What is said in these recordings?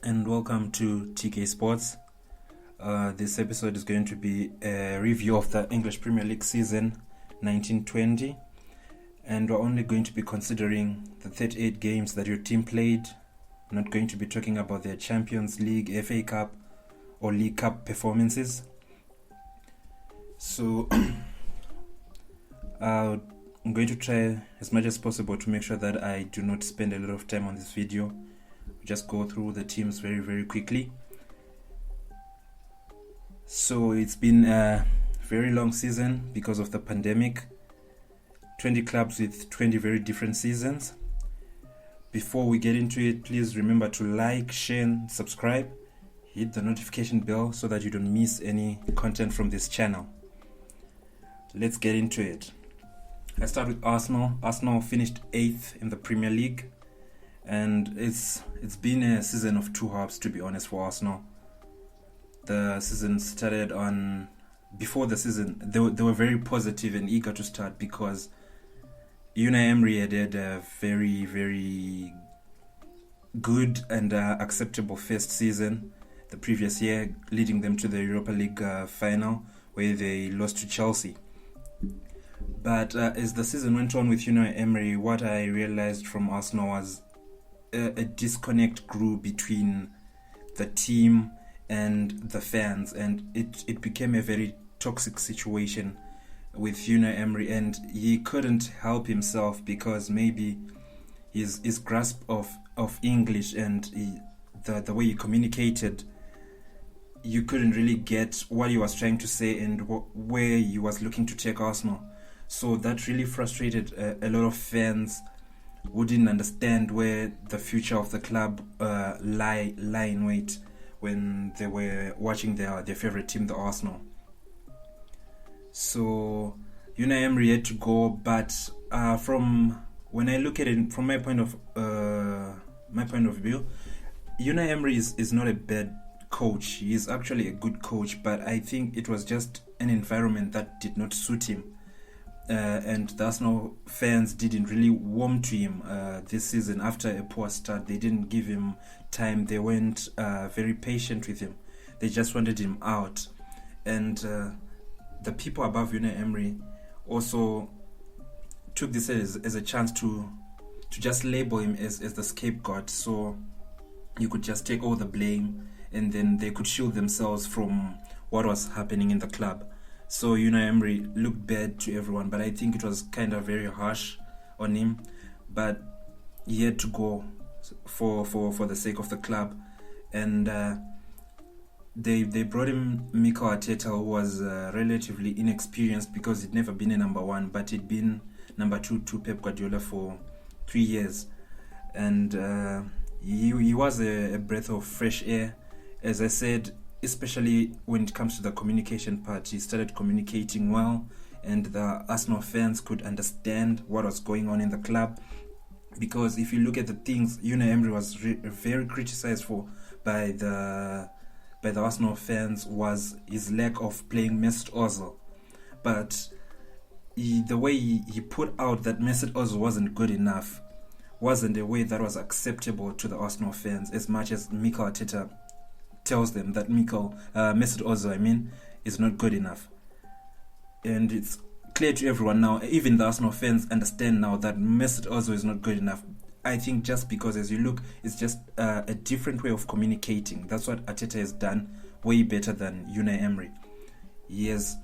and welcome to TK Sports. This episode is going to be a review of the English Premier League season 1920, and we're only going to be considering the 38 games that your team played. We're not going to be talking about their Champions League, FA Cup or League Cup performances. So I'm going to try as much as possible to make sure that I do not spend a lot of time on this video. Just go through the teams very quickly. So it's been a very long season because of the pandemic. 20 clubs with 20 very different seasons. Before we get into it, please remember to like, share and subscribe. Hit the notification bell so that you don't miss any content from this channel. Let's get into it. I start with Arsenal. Arsenal finished 8th in the Premier League. And it's been a season of two halves, to be honest, for Arsenal. The season started before the season, they were very positive and eager to start because Unai Emery had a very good and acceptable first season the previous year, leading them to the Europa League final where they lost to Chelsea. But as the season went on with Unai Emery, what I realized from Arsenal was a disconnect grew between the team and the fans, and it became a very toxic situation with Unai Emery, and he couldn't help himself because maybe his grasp of English and the way he communicated, you couldn't really get what he was trying to say and where he was looking to take Arsenal. So that really frustrated a lot of fans who didn't understand where the future of the club lie in wait when they were watching their favorite team, the Arsenal. So Unai Emery had to go, but from when I look at it from my point of view, Unai Emery is not a bad coach. He is actually a good coach, but I think it was just an environment that did not suit him. And the Arsenal fans didn't really warm to him this season. After a poor start, they didn't give him time. They weren't very patient with him. They just wanted him out. And the people above Unai Emery also took this as a chance to just label him as the scapegoat. So you could just take all the blame and then they could shield themselves from what was happening in the club. So Unai Emery looked bad to everyone, but I think it was kind of very harsh on him. But he had to go for the sake of the club, and they brought him Mikel Arteta, who was relatively inexperienced because he'd never been a number one, but he'd been number two to Pep Guardiola for 3 years, and he was a breath of fresh air, as I said. Especially when it comes to the communication part, he started communicating well, and the Arsenal fans could understand what was going on in the club. Because if you look at the things Unai Emery was very criticized for by the Arsenal fans was his lack of playing Mesut Ozil. But the way he put out that Mesut Ozil wasn't good enough wasn't a way that was acceptable to the Arsenal fans, as much as Mikel Arteta tells them that Mesut Ozil, is not good enough. And it's clear to everyone now, even the Arsenal fans understand now that Mesut Ozil is not good enough. I think just because, as you look, it's just a different way of communicating. That's what Arteta has done way better than Unai Emery. He has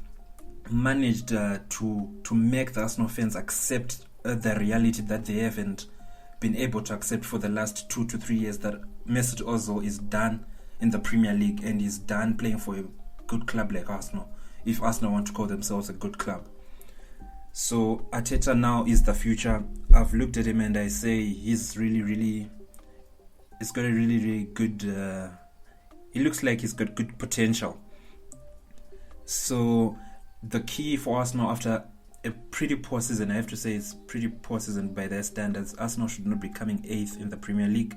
managed to make the Arsenal fans accept the reality that they haven't been able to accept for the last 2 to 3 years, that Mesut Ozil is done in the Premier League and is done playing for a good club like Arsenal, if Arsenal want to call themselves a good club. So Arteta now is the future. I've looked at him and I say he's really he's got a really good he looks like he's got good potential. So the key for Arsenal after a pretty poor season, I have to say it's pretty poor season by their standards, Arsenal should not be coming 8th in the Premier League,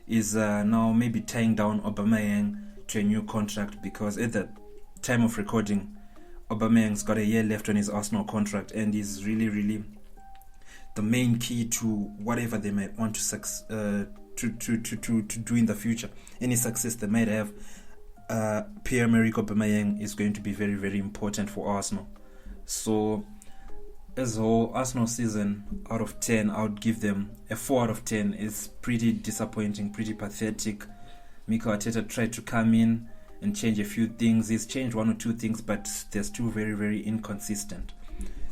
is now maybe tying down Aubameyang to a new contract, because at the time of recording, Aubameyang's got a year left on his Arsenal contract, and he's really the main key to whatever they might want to to do in the future, any success they might have, Pierre-Emerick Aubameyang is going to be very, very important for Arsenal. So as a whole, Arsenal season, out of 10, I would give them a 4 out of 10. It's pretty disappointing, pretty pathetic. Mikel Arteta tried to come in and change a few things. He's changed one or two things, but they're still very, very inconsistent.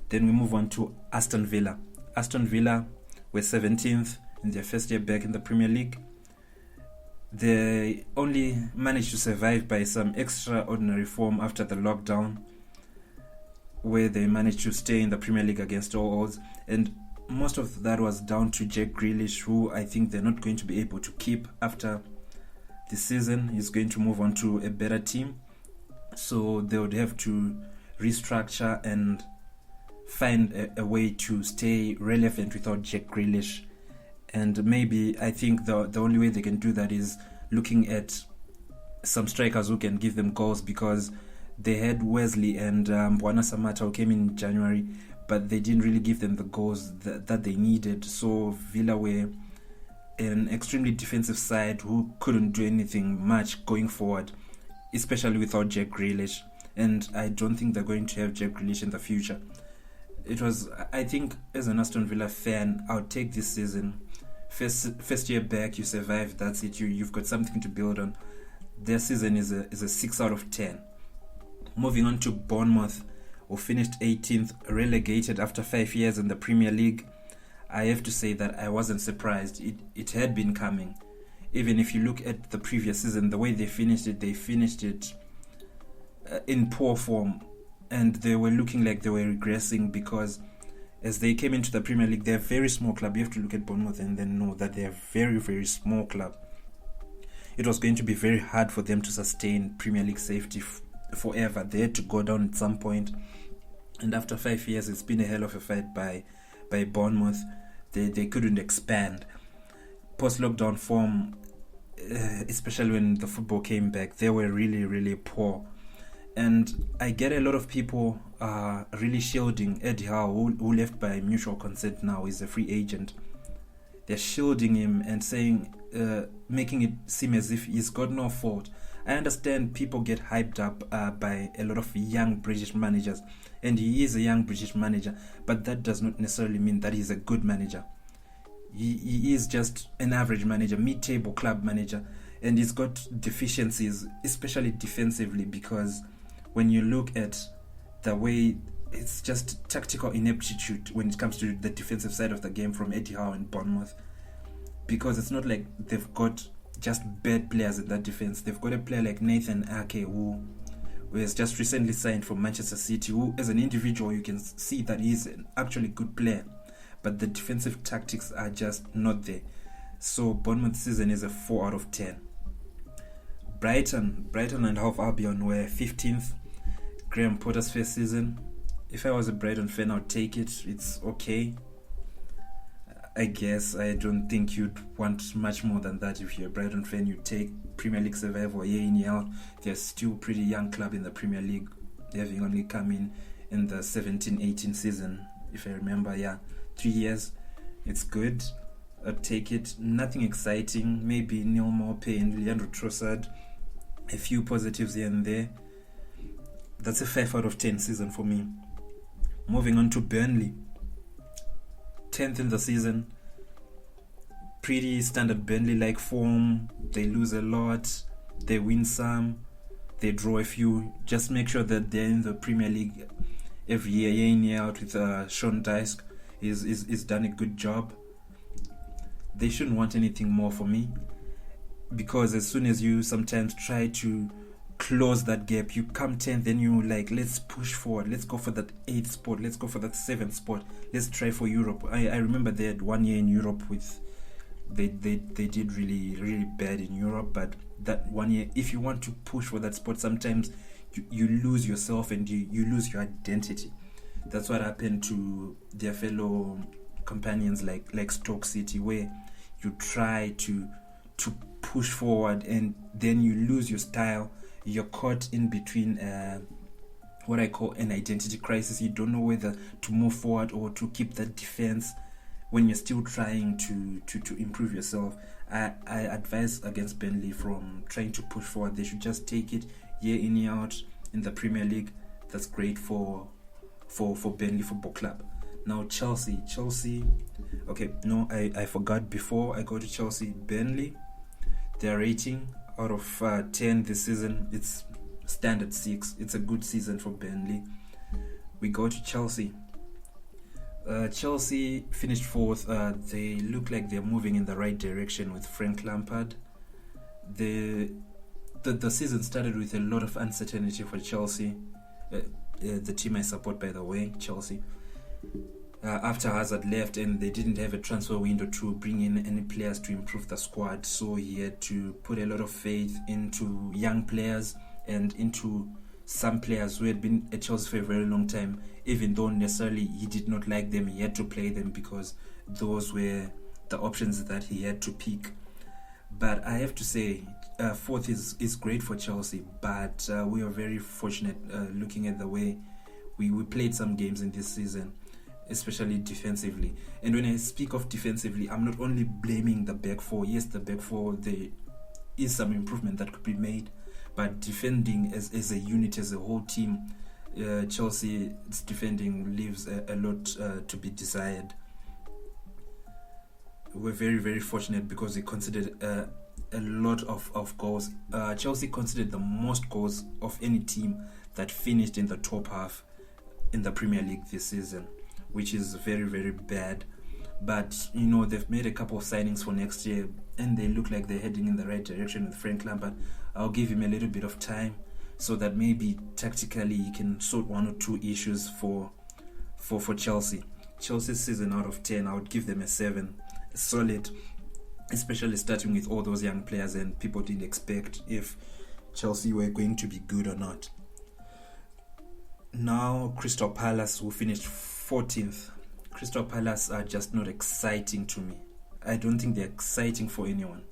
Then we move on to Aston Villa. Aston Villa were 17th in their first year back in the Premier League. They only managed to survive by some extraordinary form after the lockdown, where they managed to stay in the Premier League against all odds. And most of that was down to Jack Grealish, who I think they're not going to be able to keep after this season. He's going to move on to a better team. So they would have to restructure and find a way to stay relevant without Jack Grealish. And maybe I think the only way they can do that is looking at some strikers who can give them goals, because they had Wesley and Buana Samata, who came in January, but they didn't really give them the goals that they needed. So Villa were an extremely defensive side who couldn't do anything much going forward, especially without Jack Grealish. And I don't think they're going to have Jack Grealish in the future. I think, as an Aston Villa fan, I'll take this season. First year back, you survived, that's it. You've got something to build on. Their season is a 6 out of 10. Moving on to Bournemouth, who finished 18th, relegated after 5 years in the Premier League. I have to say that I wasn't surprised. It had been coming. Even if you look at the previous season, the way they finished it in poor form. And they were looking like they were regressing, because as they came into the Premier League, they're a very small club. You have to look at Bournemouth and then know that they're a very, very small club. It was going to be very hard for them to sustain Premier League safety forever. They had to go down at some point. And after 5 years, it's been a hell of a fight by Bournemouth. They couldn't expand. Post-lockdown form, especially when the football came back, they were really, really poor. And I get a lot of people really shielding Eddie Howe, who left by mutual consent now, is a free agent. They're shielding him and saying, making it seem as if he's got no fault. I understand people get hyped up by a lot of young British managers, and he is a young British manager, but that does not necessarily mean that he's a good manager. He is just an average manager, mid-table club manager, and he's got deficiencies, especially defensively, because when you look at the way, it's just tactical ineptitude when it comes to the defensive side of the game from Eddie Howe and Bournemouth. Because it's not like they've got just bad players in that defense. They've got a player like Nathan Ake, who has just recently signed for Manchester City, who as an individual you can see that he's an actually good player, but the defensive tactics are just not there. So Bournemouth season is a 4 out of 10. Brighton and Hove Albion were 15th. Graham Potter's first season. If I was a Brighton fan, I'd take it. It's okay, I guess. I don't think you'd want much more than that. If you're a Brighton fan, you'd take Premier League survival year in, year out. They're still a pretty young club in the Premier League, having only come in the 17-18 season, if I remember. 3 years. It's good. I'd take it. Nothing exciting. Maybe Neil Maupay and Leandro Trossard. A few positives here and there. That's a 5 out of 10 season for me. Moving on to Burnley. 10th in the season. Pretty standard Burnley-like form. They lose a lot. They win some. They draw a few. Just make sure that they're in the Premier League every year in, year out, with Sean Dyche. He's done a good job. They shouldn't want anything more for me. Because as soon as you sometimes try to close that gap, you come 10th, then you like, let's push forward, let's go for that 8th spot, let's go for that 7th spot, let's try for Europe. I remember they had 1 year in Europe with they did really, really bad in Europe, but that 1 year, if you want to push for that spot, sometimes you lose yourself and you lose your identity. That's what happened to their fellow companions like Stoke City, where you try to push forward and then you lose your style. You're caught in between what I call an identity crisis. You don't know whether to move forward or to keep that defense when you're still trying to improve yourself. I advise against Burnley from trying to push forward. They should just take it year in, year out in the Premier League. That's great for Burnley Football Club. Now Chelsea. Okay, no, I forgot before I go to Chelsea. Burnley, their rating out of 10 this season, it's standard 6. It's a good season for Burnley. We go to Chelsea. Chelsea finished 4th. They look like they're moving in the right direction with Frank Lampard. The season started with a lot of uncertainty for Chelsea. The team I support, by the way, Chelsea. After Hazard left and they didn't have a transfer window to bring in any players to improve the squad, so he had to put a lot of faith into young players and into some players who had been at Chelsea for a very long time. Even though necessarily he did not like them, he had to play them because those were the options that he had to pick. But I have to say, 4th is great for Chelsea, but we are very fortunate looking at the way we played some games in this season, especially defensively. And when I speak of defensively, I'm not only blaming the back four. Yes, the back four, there is some improvement that could be made, but defending as a unit, as a whole team, Chelsea's defending leaves a lot to be desired. We're very, very fortunate because we considered a lot of goals. Chelsea considered the most goals of any team that finished in the top half in the Premier League this season, which is very, very bad. But, they've made a couple of signings for next year and they look like they're heading in the right direction with Frank Lampard. I'll give him a little bit of time so that maybe tactically he can sort 1 or 2 issues for Chelsea. Chelsea's season out of 10, I would give them a 7. Solid, especially starting with all those young players and people didn't expect if Chelsea were going to be good or not. Now Crystal Palace, who finished 14th. Crystal Palace are just not exciting to me. I don't think they're exciting for anyone.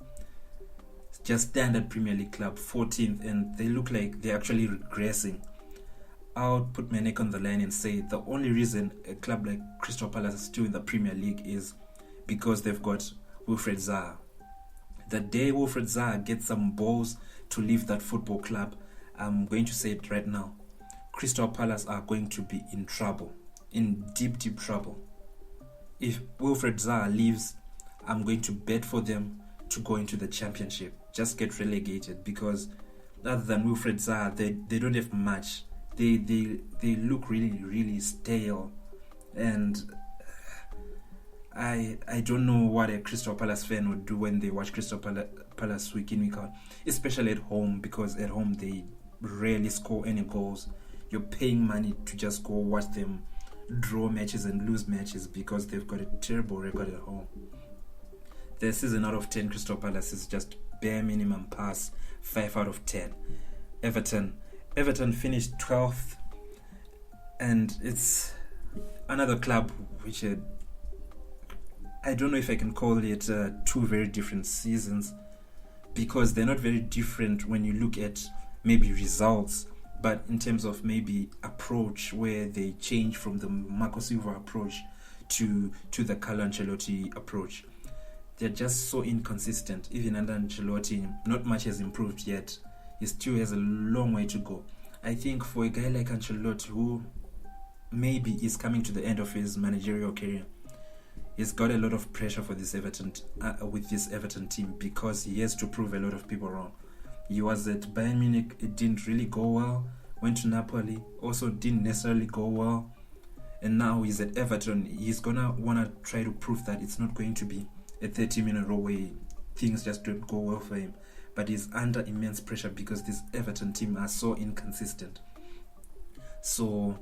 It's just standard Premier League club, 14th, and they look like they're actually regressing. I'll put my neck on the line and say the only reason a club like Crystal Palace is still in the Premier League is because they've got Wilfried Zaha. The day Wilfried Zaha gets some balls to leave that football club, I'm going to say it right now, Crystal Palace are going to be in trouble, in deep, deep trouble. If Wilfried Zaha leaves, I'm going to bet for them to go into the Championship, just get relegated, because other than Wilfried Zaha, they don't have much. They look really, really stale, and I don't know what a Crystal Palace fan would do when they watch Crystal Palace week in, week out, especially at home, because at home they rarely score any goals. You're paying money to just go watch them draw matches and lose matches because they've got a terrible record at home. Their season out of 10, Crystal Palace, is just bare minimum pass, 5 out of 10. Everton finished 12th, and it's another club which I don't know if I can call it 2 very different seasons, because they're not very different when you look at maybe results, but in terms of maybe approach, where they change from the Marco Silva approach to the Carlo Ancelotti approach. They're just so inconsistent. Even under Ancelotti, not much has improved yet. He still has a long way to go. I think for a guy like Ancelotti, who maybe is coming to the end of his managerial career, he's got a lot of pressure for this Everton with this Everton team, because he has to prove a lot of people wrong. He was at Bayern Munich, it didn't really go well. Went to Napoli, also didn't necessarily go well. And now he's at Everton. He's gonna wanna try to prove that it's not going to be a 30-minute row where things just don't go well for him. But he's under immense pressure because this Everton team are so inconsistent. So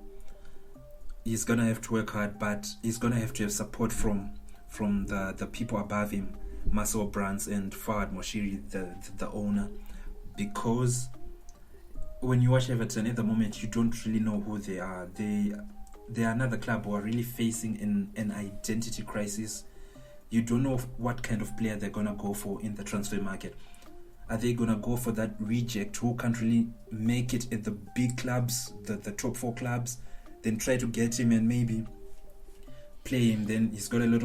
he's gonna have to work hard, but he's gonna have to have support from the people above him, Marcel Brands and Fahad Moshiri, the owner, because when you watch Everton at the moment, you don't really know who they are. They are another club who are really facing an identity crisis. You don't know what kind of player they're gonna go for in the transfer market. Are they gonna go for that reject who can't really make it at the big clubs, the top 4 clubs, then try to get him and maybe play him, then he's got a lot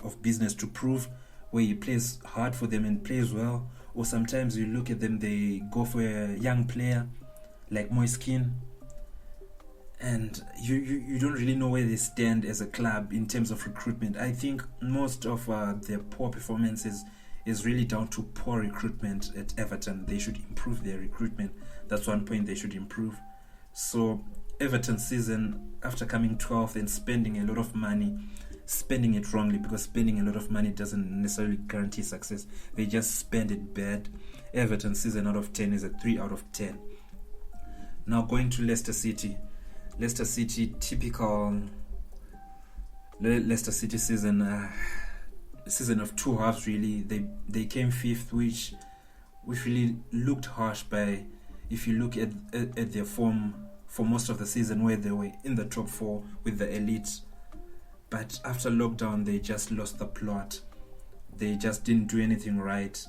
of business to prove, where he plays hard for them and plays well. Or sometimes you look at them, they go for a young player like Moiskin, and you don't really know where they stand as a club in terms of recruitment. I think most of their poor performances is really down to poor recruitment at Everton. They should improve their recruitment. That's one point they should improve. So Everton season, after coming 12th and spending a lot of money, spending it wrongly, because spending a lot of money doesn't necessarily guarantee success. They just spend it bad. Everton season out of 10 is a 3 out of 10. Now going to Leicester City. Leicester City, typical Leicester City season, season of two halves really. They came 5th, which really looked harsh by, if you look at their form for most of the season, where they were in the top 4 with the elite. But after lockdown, they just lost the plot. They just didn't do anything right.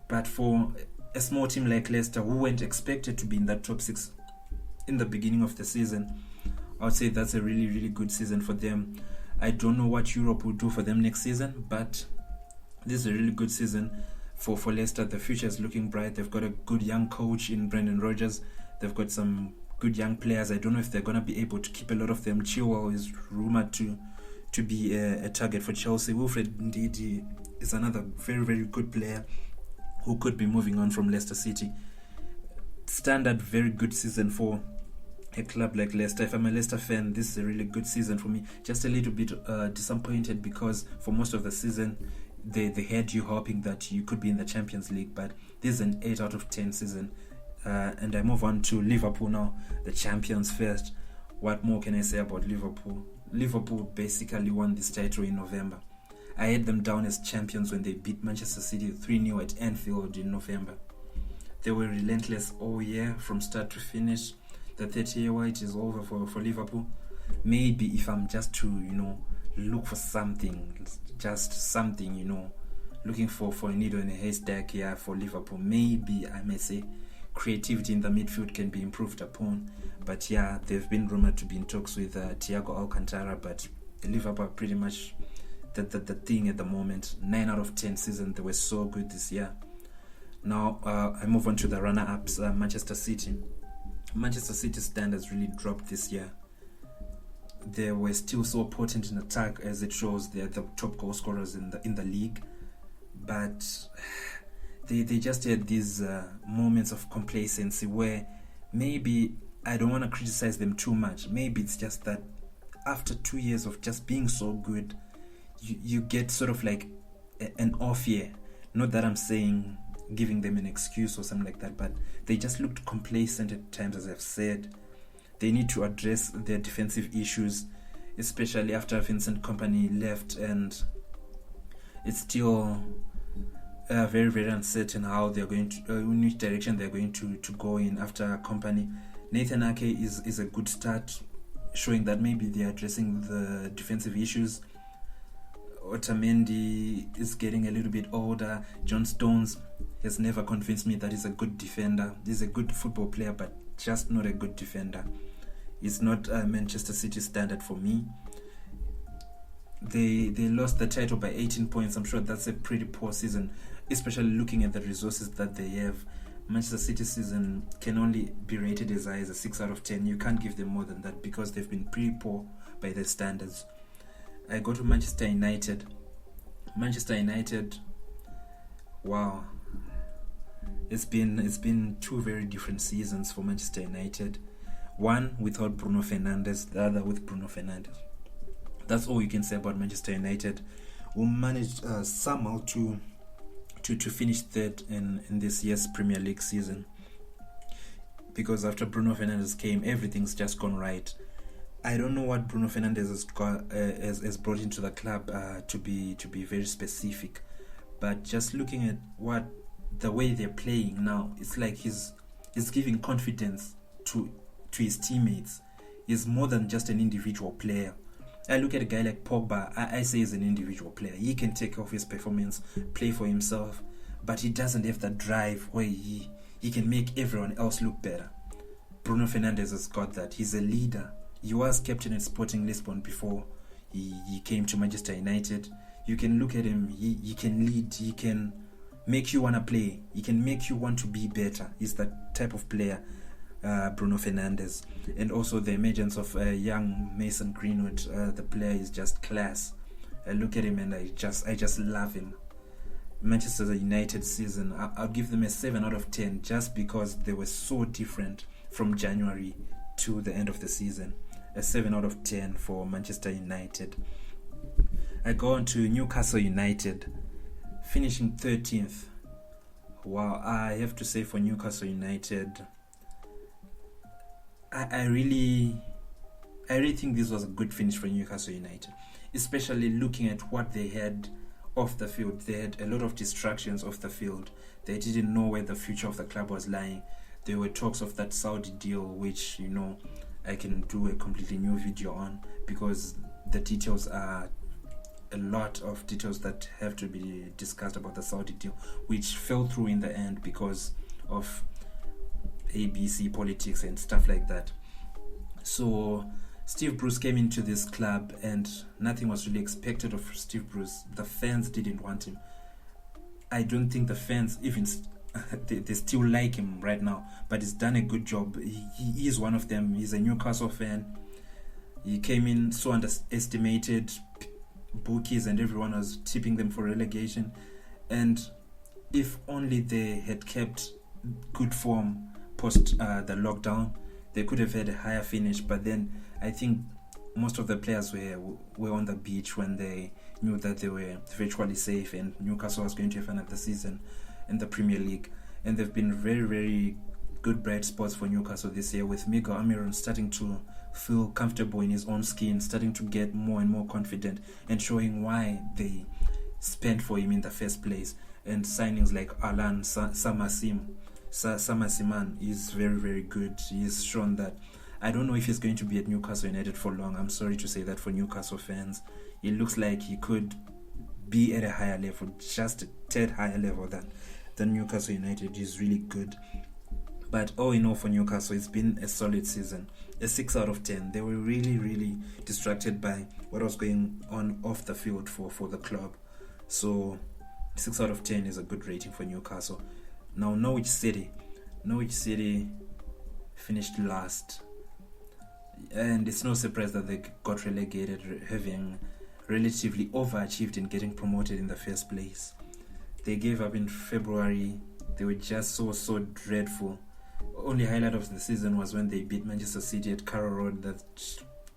But for a small team like Leicester, who weren't expected to be in that top 6 in the beginning of the season, I would say that's a really, really good season for them. I don't know what Europe will do for them next season, but this is a really good season for Leicester. The future is looking bright. They've got a good young coach in Brendan Rodgers. They've got some good young players. I don't know if they're going to be able to keep a lot of them. Chilwell is rumored to be a target for Chelsea. Wilfred Ndidi is another very, very good player who could be moving on from Leicester City. Standard, very good season for a club like Leicester. If I'm a Leicester fan, this is a really good season for me. Just a little bit disappointed because for most of the season they had you hoping that you could be in the Champions League, but this is an 8 out of 10 season. And I move on to Liverpool now, the champions first. What more can I say about Liverpool? Liverpool basically won this title in November. I had them down as champions when they beat Manchester City 3-0 at Anfield in November. They were relentless all year from start to finish. The 30-year wait is over for Liverpool. Maybe if I'm just to, look for something, just something, looking for a needle in a haystack here for Liverpool, maybe I may say creativity in the midfield can be improved upon. But yeah, they've been rumored to be in talks with Thiago Alcantara, but Liverpool are pretty much the thing at the moment. 9 out of 10 season, they were so good this year. Now I move on to the runner-ups, Manchester City. Manchester City standards really dropped this year. They were still so potent in attack, as it shows they're the top goal scorers in the league, but they just had these moments of complacency where maybe I don't want to criticize them too much. Maybe it's just that after 2 years of just being so good, you get sort of like an off year. Not that I'm saying giving them an excuse or something like that, but they just looked complacent at times, as I've said. They need to address their defensive issues, especially after Vincent Kompany left, and it's still very, very uncertain how they're going to, in which direction they're going to go in after Kompany. Nathan Ake is a good start, showing that maybe they're addressing the defensive issues. Otamendi is getting a little bit older. John Stones has never convinced me that he's a good defender. He's a good football player, but just not a good defender. He's not a Manchester City standard for me. They lost the title by 18 points. I'm sure that's a pretty poor season, especially looking at the resources that they have. Manchester City season can only be rated as high as a 6 out of 10. You can't give them more than that because they've been pretty poor by their standards. I go to Manchester United. Manchester United, wow. It's been 2 very different seasons for Manchester United. One without Bruno Fernandes, the other with Bruno Fernandes. That's all you can say about Manchester United, who managed somehow to finish third in this year's Premier League season. Because after Bruno Fernandes came, everything's just gone right. I don't know what Bruno Fernandes has brought into the club to be very specific, but just looking at the way they're playing now, it's like he's giving confidence to his teammates. He's more than just an individual player. I look at a guy like Pogba, I say he's an individual player. He can take off his performance, play for himself, but he doesn't have that drive where he can make everyone else look better. Bruno Fernandes has got that. He's a leader. He was captain at Sporting Lisbon before he came to Manchester United. You can look at him, he can lead, he can make you want to play, he can make you want to be better. He's that type of player, Bruno Fernandes. And also the emergence of young Mason Greenwood. The player is just class. I look at him and I just love him. Manchester United season, I'll give them a 7 out of 10 just because they were so different from January to the end of the season. A 7 out of 10 for Manchester United. I go on to Newcastle United, finishing 13th. Wow, I have to say for Newcastle United, I really think this was a good finish for Newcastle United, especially looking at what they had off the field. They had a lot of distractions off the field. They didn't know where the future of the club was lying. There were talks of that Saudi deal, which, I can do a completely new video on, because the details are a lot of details that have to be discussed about the Saudi deal, which fell through in the end because of ABC politics and stuff like that. So Steve Bruce came into this club and nothing was really expected of Steve Bruce. The fans didn't want him. I don't think the fans even they still like him right now, but he's done a good job. He is one of them. He's a Newcastle fan. He came in so underestimated. Bookies and everyone was tipping them for relegation, and if only they had kept good form post the lockdown, they could have had a higher finish. But then I think most of the players were on the beach when they knew that they were virtually safe and Newcastle was going to have another season in the Premier League. And they've been very, very good bright spots for Newcastle this year, with Miguel Almiron starting to feel comfortable in his own skin, starting to get more and more confident, and showing why they spent for him in the first place. And signings like Alan Saint-Maximin is very, very good. He's shown that. I don't know if he's going to be at Newcastle United for long. I'm sorry to say that for Newcastle fans. It looks like he could be at a higher level, just a tad higher level than Newcastle United. Is really good. But all in all, for Newcastle, it's been a solid season. A 6 out of 10. They were really, really distracted by what was going on off the field for the club. So 6 out of 10 is a good rating for Newcastle. Now Norwich City finished last. And it's no surprise that they got relegated, having relatively overachieved in getting promoted in the first place. They gave up in February. They were just so dreadful. Only highlight of the season was when they beat Manchester City at Carrow Road, that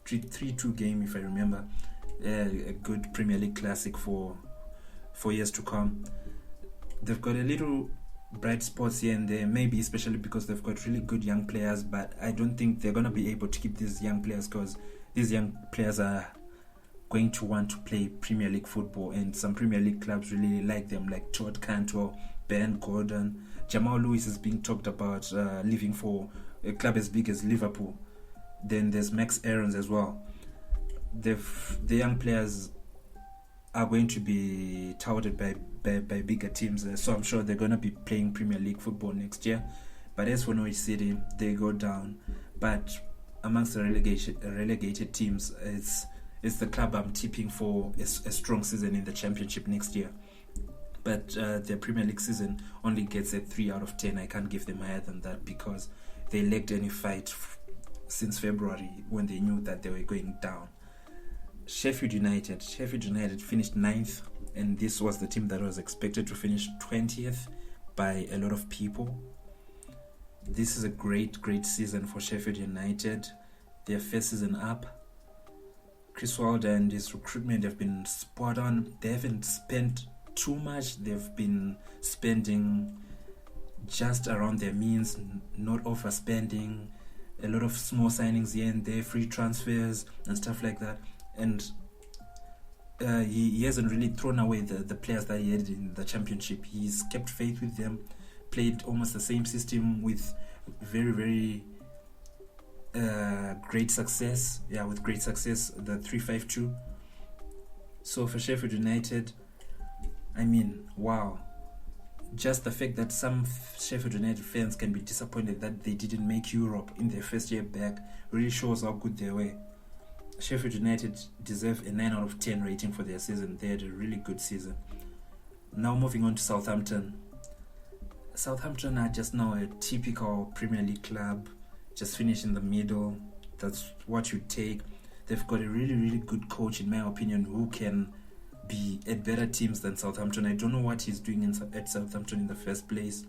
3-2 game, if I remember. A good Premier League classic for years to come. They've got a little bright spots here and there, maybe especially because they've got really good young players, but I don't think they're going to be able to keep these young players, because these young players are going to want to play Premier League football, and some Premier League clubs really like them, like Todd Cantwell, Ben Gordon. Jamal Lewis is being talked about leaving for a club as big as Liverpool. Then there's Max Aarons as well. The young players are going to be touted by bigger teams, so I'm sure they're going to be playing Premier League football next year. But as for Norwich City, they go down. But amongst the relegated teams, it's the club I'm tipping for a strong season in the Championship next year. But their Premier League season only gets a 3 out of 10. I can't give them higher than that because they lacked any fight since February when they knew that they were going down. Sheffield United finished 9th, and this was the team that was expected to finish 20th by a lot of people. This is a great season for Sheffield United. Their first season up. Chris Wilder and his recruitment have been spot on. They haven't spent too much. They've been spending just around their means, not overspending. A lot of small signings here and there, free transfers and stuff like that. And he hasn't really thrown away the players that he had in the Championship. He's kept faith with them, played almost the same system with very, very great success. Yeah, with great success, the 3-5-2. So for Sheffield United, I mean, wow. just the fact that some Sheffield United fans can be disappointed that they didn't make Europe in their first year back really shows how good they were. Sheffield United deserve a 9 out of 10 rating for their season. They had a really good season. Now moving on to Southampton. Southampton are just now a typical Premier League club, just finish in the middle. That's what you take. They've got a really, really good coach, in my opinion, who can be at better teams than Southampton. I don't know what he's doing at Southampton in the first place,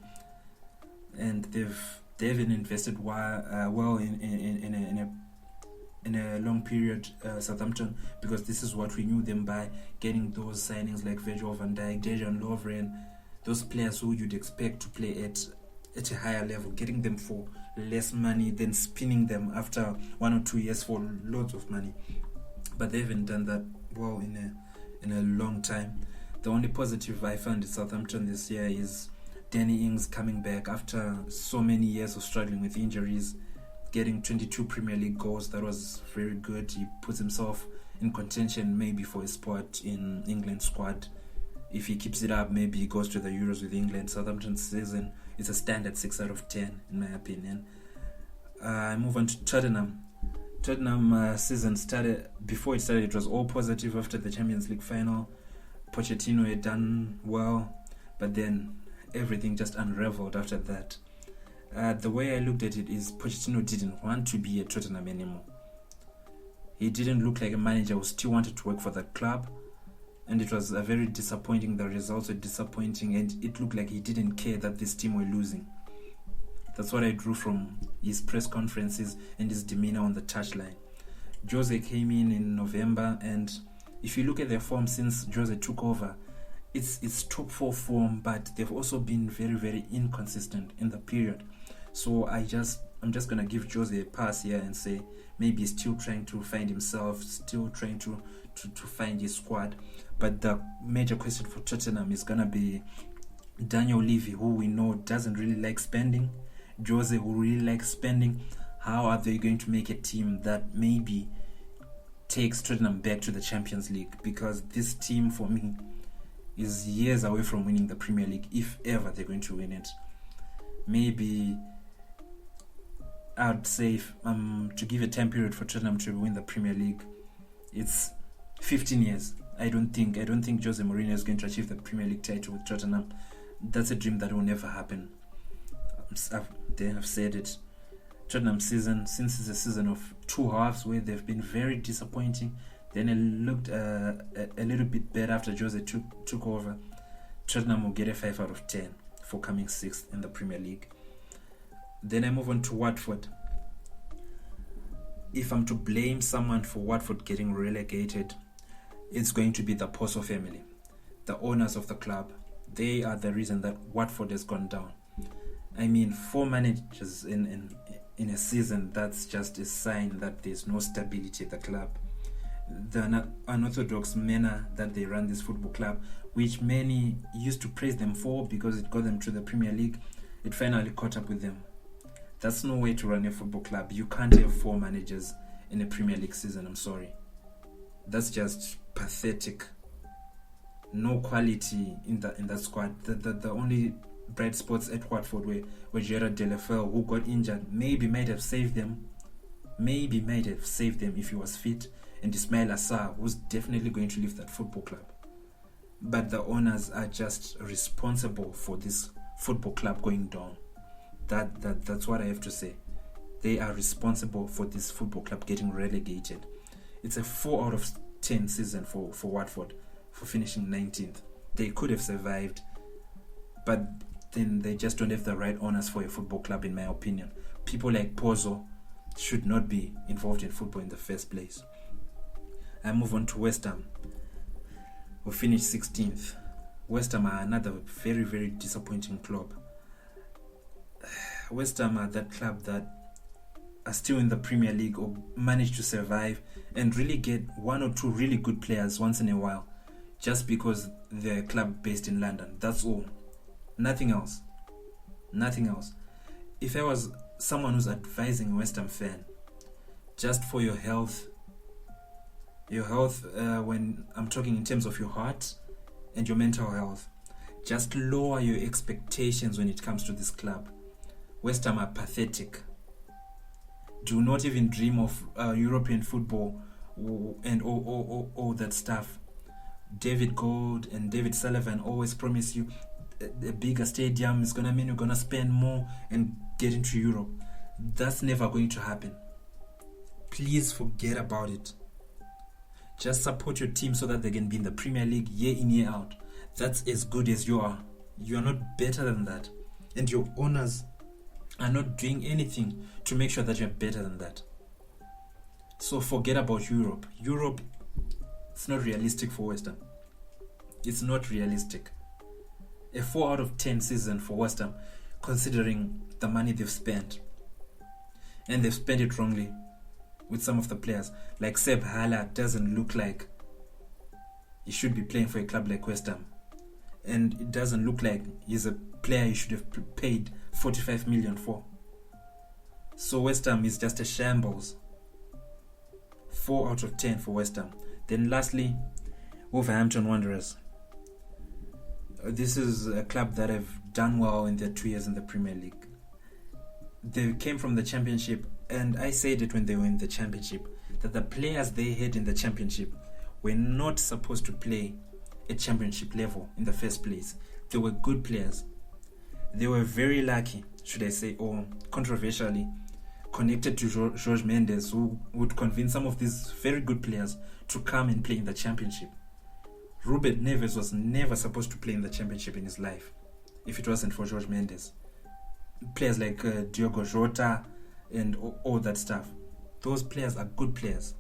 and they've invested well in a long period, Southampton, because this is what we knew them by, getting those signings like Virgil van Dijk, Dejan Lovren, those players who you'd expect to play at a higher level, getting them for less money than spinning them after 1 or 2 years for loads of money. But they haven't done that well in a long time. The only positive I found in Southampton this year is Danny Ings coming back after so many years of struggling with injuries, getting 22 Premier League goals. That was very good. He puts himself in contention maybe for a spot in England's squad. If he keeps it up, maybe he goes to the Euros with England. Southampton's season is a standard 6 out of 10 in my opinion. I move on to Tottenham. Tottenham season started, before it started, it was all positive after the Champions League final. Pochettino had done well, but then everything just unraveled after that. The way I looked at it is Pochettino didn't want to be at Tottenham anymore. He didn't look like a manager who still wanted to work for that club, and it was very disappointing. The results were disappointing, and it looked like he didn't care that this team were losing. That's what I drew from his press conferences and his demeanor on the touchline. Jose came in November, and if you look at their form since Jose took over, it's top 4 form, but they've also been very, very inconsistent in the period. So I'm just gonna give Jose a pass here and say maybe he's still trying to find himself, still trying to find his squad. But the major question for Tottenham is gonna be Daniel Levy, who we know doesn't really like spending, Jose, who really likes spending. How are they going to make a team that maybe takes Tottenham back to the Champions League? Because this team, for me, is years away from winning the Premier League, if ever they're going to win it. Maybe I'd say to give a time period for Tottenham to win the Premier League, it's 15 years. I don't think Jose Mourinho is going to achieve the Premier League title with Tottenham. That's a dream that will never happen. They have said it. Tottenham season, since it's a season of 2 halves where they've been very disappointing, then it looked a little bit better after Jose took over. Tottenham will get a 5 out of 10 for coming 6th in the Premier League. Then I move on to Watford. If I'm to blame someone for Watford getting relegated, it's going to be the Pozo family, the owners of the club. They are the reason that Watford has gone down. I mean, 4 managers in a season, that's just a sign that there's no stability at the club. The unorthodox manner that they run this football club, which many used to praise them for because it got them to the Premier League, it finally caught up with them. That's no way to run a football club. You can't have 4 managers in a Premier League season, I'm sorry. That's just pathetic. No quality in that squad. The only bright spots at Watford were Gerard Delafeu, who got injured. Maybe might have saved them if he was fit, and Ismail Assar, who's definitely going to leave that football club. But the owners are just responsible for this football club going down. That's what I have to say. They are responsible for this football club getting relegated. It's a 4 out of 10 season for Watford for finishing 19th. They could have survived, but then they just don't have the right owners for a football club, in my opinion. People like Pozo should not be involved in football in the first place. I move on to West Ham, who finished 16th. West Ham are another very, very disappointing club. West Ham are that club that are still in the Premier League or manage to survive and really get 1 or 2 really good players once in a while, just because they're a club based in London. That's all. Nothing else. If I was someone who's advising a West Ham fan, just for your health, when I'm talking in terms of your heart and your mental health, Just lower your expectations when it comes to this club. West Ham are pathetic. Do not even dream of European football and all that stuff. David Gold and David Sullivan always promise you a bigger stadium is gonna mean you're gonna spend more and get into Europe. That's never going to happen. Please forget about it. Just support your team so that they can be in the Premier League year in, year out. That's as good as you are. You are not better than that. And your owners are not doing anything to make sure that you're better than that. So forget about Europe. Europe, it's not realistic for West Ham. It's not realistic. A 4 out of 10 season for West Ham, considering the money they've spent. And they've spent it wrongly with some of the players. Like Seb Hala doesn't look like he should be playing for a club like West Ham. And it doesn't look like he's a player you should have paid 45 million for. So West Ham is just a shambles. 4 out of 10 for West Ham. Then lastly, Wolverhampton Wanderers. This is a club that have done well in their 2 years in the Premier League. They came from the Championship, and I said it when they were in the Championship, that the players they had in the Championship were not supposed to play at Championship level in the first place. They were good players. They were very lucky, should I say, or controversially connected to Jorge Mendes, who would convince some of these very good players to come and play in the Championship. Ruben Neves was never supposed to play in the Championship in his life if it wasn't for Jorge Mendes. Players like Diogo Jota and all that stuff. Those players are good players.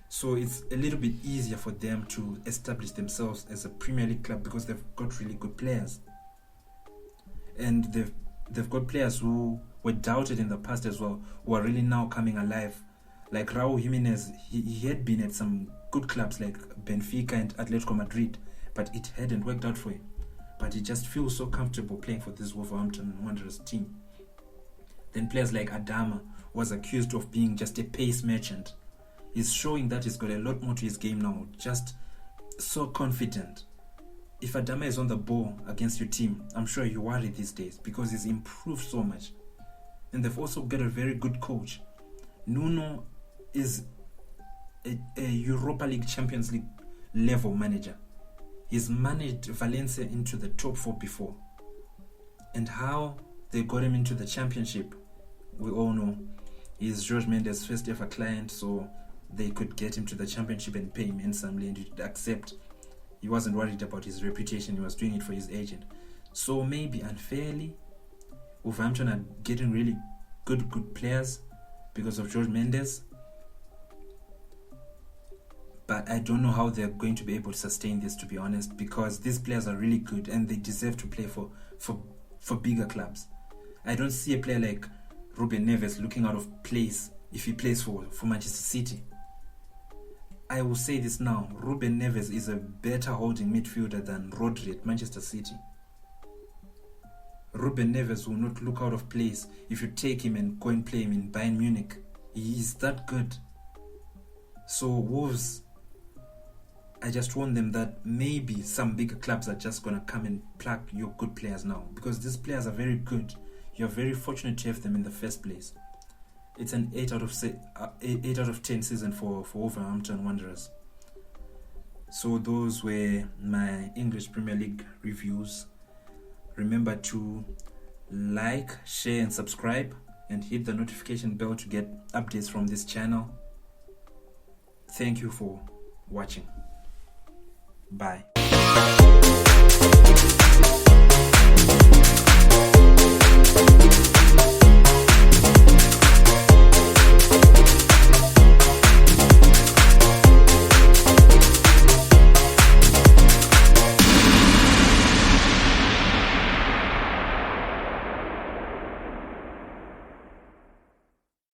So it's a little bit easier for them to establish themselves as a Premier League club because they've got really good players. And they've got players who were doubted in the past as well, who are really now coming alive. Like Raul Jimenez, he had been at some good clubs like Benfica and Atletico Madrid, but it hadn't worked out for him. But he just feels so comfortable playing for this Wolverhampton Wanderers team. Then players like Adama was accused of being just a pace merchant. He's showing that he's got a lot more to his game now, just so confident. If Adama is on the ball against your team, I'm sure you worry these days because he's improved so much. And they've also got a very good coach. Nuno is a Europa League, Champions League level manager. He's managed Valencia into the top 4 before. And how they got him into the Championship, we all know. He's Jorge Mendes' first ever client, so they could get him to the Championship and pay him handsomely, and he'd accept. He wasn't worried about his reputation, he was doing it for his agent. So maybe unfairly, Wolverhampton are getting really good players because of Jorge Mendes. But I don't know how they're going to be able to sustain this, to be honest, because these players are really good and they deserve to play for bigger clubs. I don't see a player like Ruben Neves looking out of place if he plays for Manchester City. I will say this now, Ruben Neves is a better holding midfielder than Rodri at Manchester City. Ruben Neves will not look out of place if you take him and go and play him in Bayern Munich. He is that good. So Wolves, I just warn them that maybe some bigger clubs are just going to come and pluck your good players now, because these players are very good. You're very fortunate to have them in the first place. It's an 8 out of 10 season for Wolverhampton Wanderers. So those were my English Premier League reviews. Remember to like, share and subscribe and hit the notification bell to get updates from this channel. Thank you for watching. Bye.